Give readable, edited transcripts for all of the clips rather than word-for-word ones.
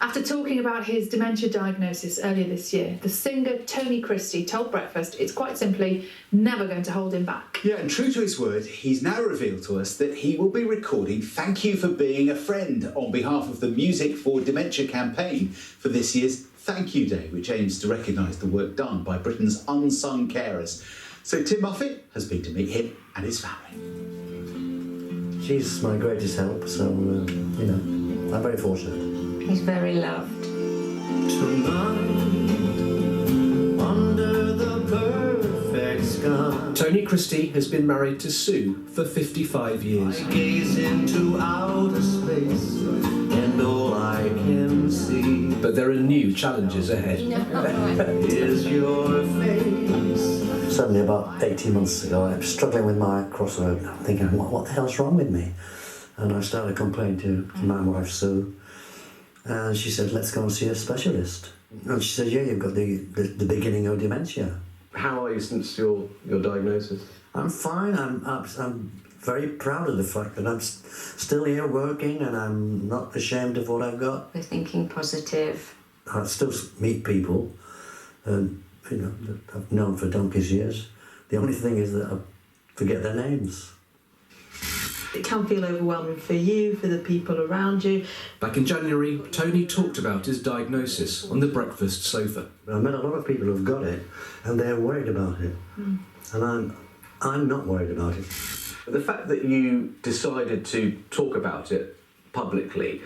After talking about his dementia diagnosis earlier this year, the singer Tony Christie told Breakfast it's quite simply never going to hold him back. Yeah, and true to his word, he's now revealed to us that he will be recording Thank You for Being a Friend on behalf of the Music for Dementia campaign for this year's Thank You Day, which aims to recognise the work done by Britain's unsung carers. So Tim Moffat has been to meet him and his family. She's my greatest help, so, I'm very fortunate. He's very loved. Tonight, under the perfect sky, Tony Christie has been married to Sue for 55 years. I gaze into outer space, and all I can see But there are new challenges ahead. is your face. Suddenly, about 18 months ago, I was struggling with my crossroad, thinking, what the hell's wrong with me? And I started complaining to my wife, Sue, and she said, let's go and see a specialist. And she said, yeah, you've got the beginning of dementia. How are you since your diagnosis? I'm fine. I'm very proud of the fact that I'm still here working, and I'm not ashamed of what I've got. We're thinking positive. I still meet people, that I've known for donkey's years. The only thing is that I forget their names. It can feel overwhelming for you, for the people around you. Back in January, Tony talked about his diagnosis on the breakfast sofa. I met a lot of people who've got it, and they're worried about it. And I'm not worried about it. The fact that you decided to talk about it publicly,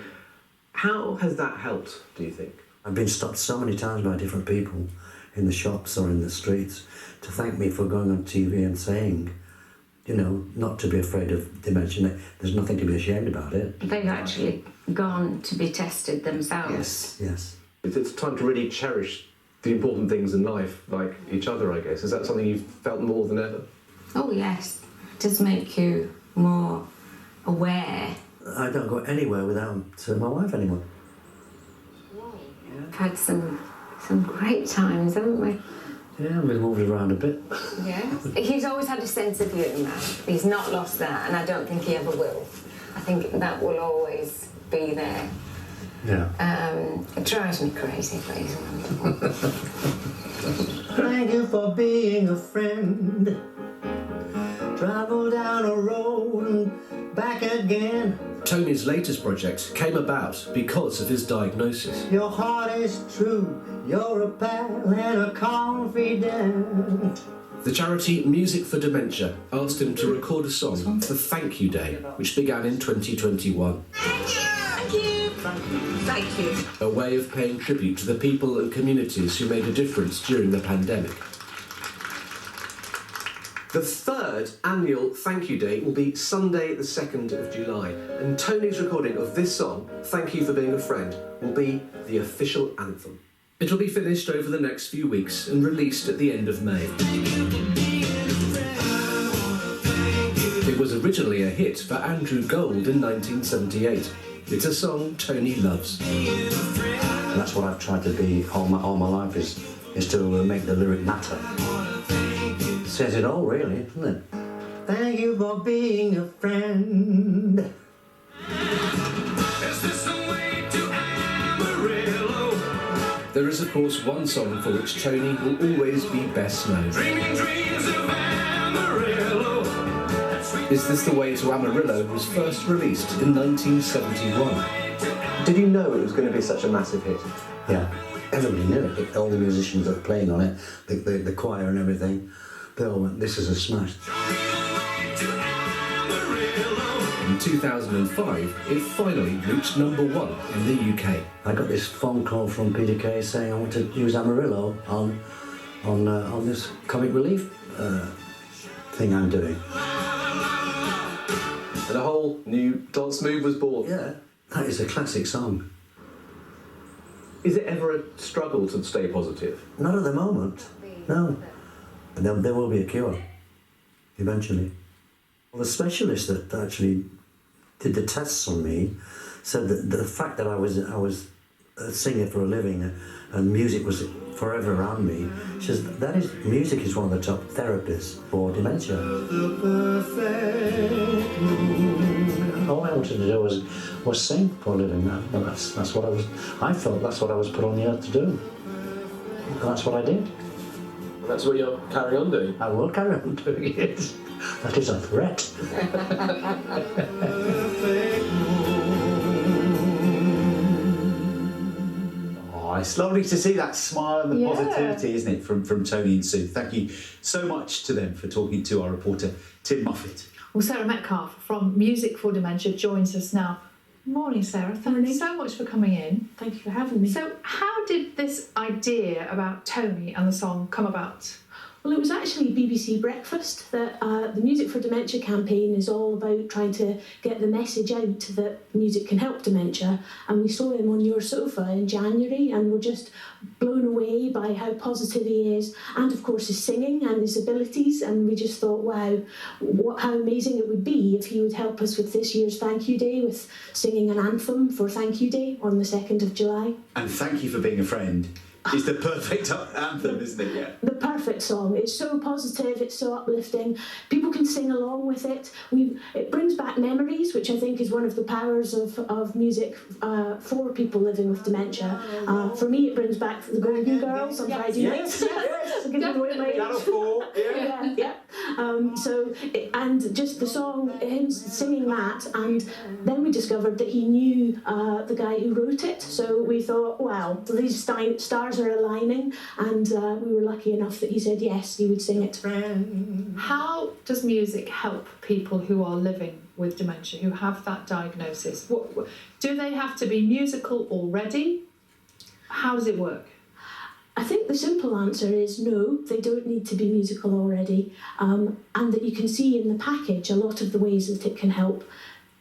how has that helped, do you think? I've been stopped so many times by different people in the shops or in the streets to thank me for going on TV and saying, not to be afraid of dementia. There's nothing to be ashamed about it. They've actually gone to be tested themselves. Yes. It's time to really cherish the important things in life, like each other, I guess. Is that something you've felt more than ever? Oh yes, it does make you more aware. I don't go anywhere without my wife anymore. We've had some great times, haven't we? Yeah, we've moved around a bit. Yeah. He's always had a sense of humour. He's not lost that, and I don't think he ever will. I think that will always be there. Yeah. It drives me crazy, but he's wonderful. Thank you for being a friend. Travel down a road and back again. Tony's latest project came about because of his diagnosis. Your heart is true. You're a pal and a confidant. The charity Music for Dementia asked him to record a song for Thank You Day, which began in 2021. Thank you. Thank you. A way of paying tribute to the people and communities who made a difference during the pandemic. The third annual Thank You Day will be Sunday the 2nd of July, and Tony's recording of this song, Thank You for Being a Friend, will be the official anthem. It'll be finished over the next few weeks and released at the end of May. It was originally a hit for Andrew Gold in 1978. It's a song Tony loves. And that's what I've tried to be all my life, is to make the lyric matter. Says it all, really, doesn't it? Thank you for being a friend. Is this the way to Amarillo? There is, of course, one song for which Tony will always be best known. Dreaming dreams of Amarillo. Is This the Way to Amarillo was first released in 1971. Did you know it was going to be such a massive hit? Yeah, everybody knew it. All the musicians that were playing on it, the choir and everything, they all went, this is a smash. In 2005, it finally reached #1 in the UK. I got this phone call from Peter Kay saying I want to use Amarillo on this comic relief thing I'm doing. And a whole new dance move was born. Yeah, that is a classic song. Is it ever a struggle to stay positive? Not at the moment, no. But there will be a cure, eventually. Well, the specialist that actually did the tests on me said that the fact that I was a singer for a living and music was forever around me, she says music is one of the top therapies for dementia. The perfect moon. All I wanted to do was sing for a living. That's what I felt that's what I was put on the earth to do. And that's what I did. And that's what you're carrying on doing. I will carry on doing it. That is a threat. Oh, it's lovely to see that smile and the positivity, isn't it, from Tony and Sue. Thank you so much to them for talking to our reporter, Tim Moffat. Well, Sarah Metcalf from Music for Dementia joins us now. Morning, Sarah. Thank you so much for coming in. Thank you for having me. So, how did this idea about Tony and the song come about? Well, it was actually BBC Breakfast that the Music for Dementia campaign is all about trying to get the message out that music can help dementia. And we saw him on your sofa in January and were just blown away by how positive he is, and of course his singing and his abilities. And we just thought, wow, how amazing it would be if he would help us with this year's Thank You Day with singing an anthem for Thank You Day on the 2nd of July. And Thank You for Being a Friend is the perfect anthem, isn't it? Yeah. The perfect song. It's so positive, it's so uplifting. People can sing along with it. It brings back memories, which I think is one of the powers of music for people living with dementia. For me, it brings back the Golden Girls on Friday nights. And just the song, him singing that, and then we discovered that he knew the guy who wrote it. So we thought, wow, these stars are aligning, and we were lucky enough that he said yes, he would sing it. How does music help people who are living with dementia, who have that diagnosis? Do they have to be musical already? How does it work? I think the simple answer is no, they don't need to be musical already, and that you can see in the package a lot of the ways that it can help.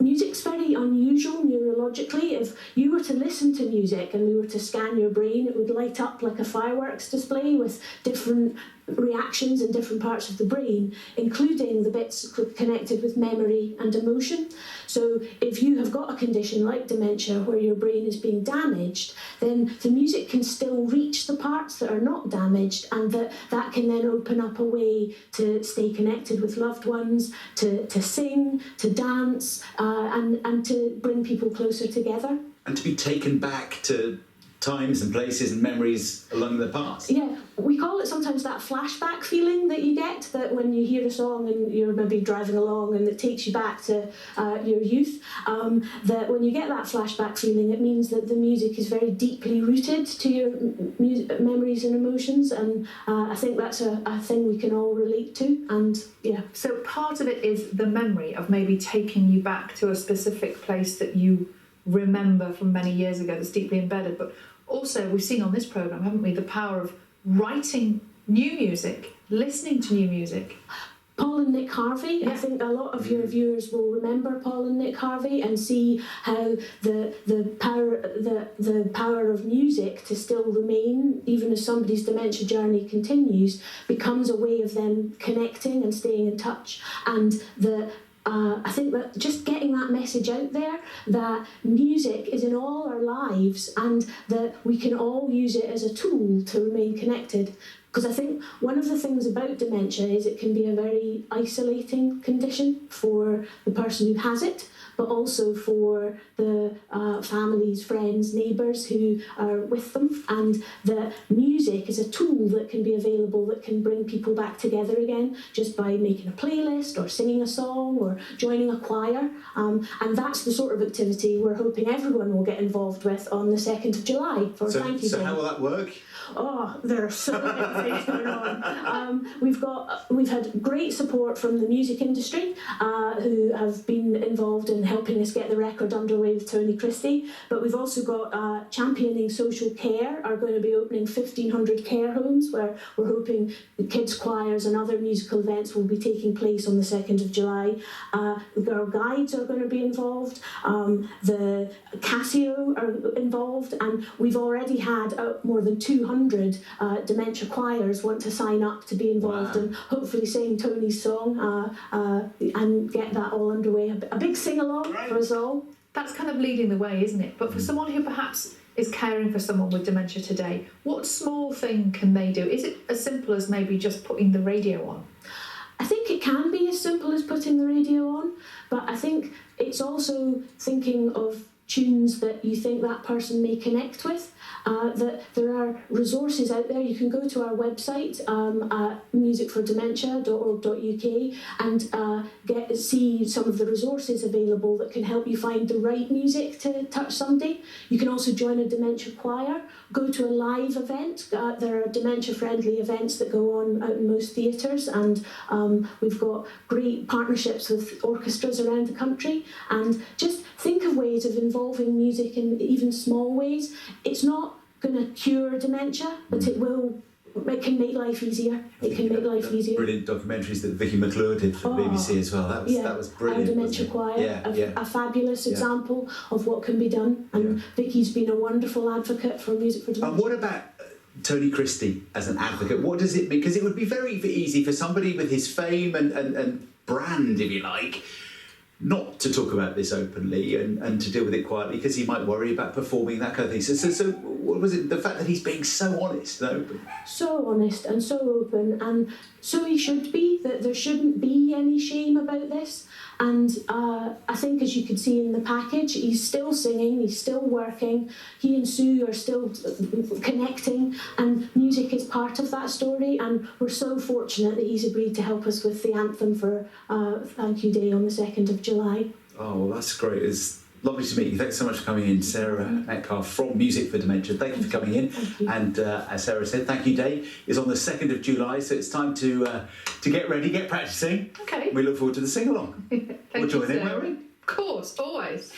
Music's very unusual neurologically. If you were to listen to music and we were to scan your brain, it would light up like a fireworks display with different reactions in different parts of the brain, including the bits connected with memory and emotion. So if you have got a condition like dementia where your brain is being damaged, then the music can still reach the parts that are not damaged, and that can then open up a way to stay connected with loved ones, to sing, to dance, and to bring people closer together. And to be taken back to times and places and memories along the past. Yeah, we call it sometimes that flashback feeling that you get, that when you hear a song and you're maybe driving along and it takes you back to your youth, that when you get that flashback feeling, it means that the music is very deeply rooted to your memories and emotions, and I think that's a thing we can all relate to. And yeah, so part of it is the memory of maybe taking you back to a specific place that you remember from many years ago that's deeply embedded, but also we've seen on this programme, haven't we, the power of writing new music, listening to new music. Paul and Nick Harvey, yeah. I think a lot of your viewers will remember Paul and Nick Harvey and see how the power of music to still remain, even as somebody's dementia journey continues, becomes a way of them connecting and staying in touch. And I think that just getting that message out there, that music is in all our lives and that we can all use it as a tool to remain connected. Because I think one of the things about dementia is it can be a very isolating condition for the person who has it, but also for the families, friends, neighbours who are with them. And the music is a tool that can be available that can bring people back together again just by making a playlist or singing a song or joining a choir. And that's the sort of activity we're hoping everyone will get involved with on the 2nd of July for Thank You Day. So how will that work? Oh, there are so many things going on. We've had great support from the music industry who have been involved in helping us get the record underway with Tony Christie. But we've also got Championing Social Care are going to be opening 1,500 care homes where we're hoping the kids' choirs and other musical events will be taking place on the 2nd of July. The Girl Guides are going to be involved. The Casio are involved, and we've already had more than 200 dementia choirs want to sign up to be involved and hopefully sing Tony's song and get that all underway. A big sing-along for us all. That's kind of leading the way, isn't it? But for someone who perhaps is caring for someone with dementia today, what small thing can they do? Is it as simple as maybe just putting the radio on? I think it can be as simple as putting the radio on, but I think it's also thinking of tunes that you think that person may connect with. That there are resources out there. You can go to our website at musicfordementia.org.uk and see some of the resources available that can help you find the right music to touch somebody. You can also join a dementia choir, go to a live event. There are dementia-friendly events that go on out in most theatres, and we've got great partnerships with orchestras around the country. And just think of ways of involving music in even small ways. It's not going to cure dementia, but it can make life easier. It can make life easier. Brilliant documentaries that Vicky McClure did for the BBC as well. That was brilliant. Our dementia choir, a fabulous example of what can be done. And Vicky's been a wonderful advocate for Music for Dementia. And what about Tony Christie as an advocate? What does it mean? Because it would be very easy for somebody with his fame and brand, if you like, not to talk about this openly and to deal with it quietly, because he might worry about performing, that kind of thing. So what was it? The fact that he's being so honest and open. So honest and so open, and so he should be, that there shouldn't be any shame about this. And I think, as you could see in the package, he's still singing, he's still working, he and Sue are still connecting, and music is part of that story, and we're so fortunate that he's agreed to help us with the anthem for Thank You Day on the 2nd of July. Oh, well, that's great. It's lovely to meet you. Thanks so much for coming in, Sarah Metcalfe from Music for Dementia. Thank you for coming in. And as Sarah said, Thank You Day is on the 2nd of July, so it's time to get ready, get practising. Okay. We look forward to the sing-along. We'll join in, won't we? Of course, always.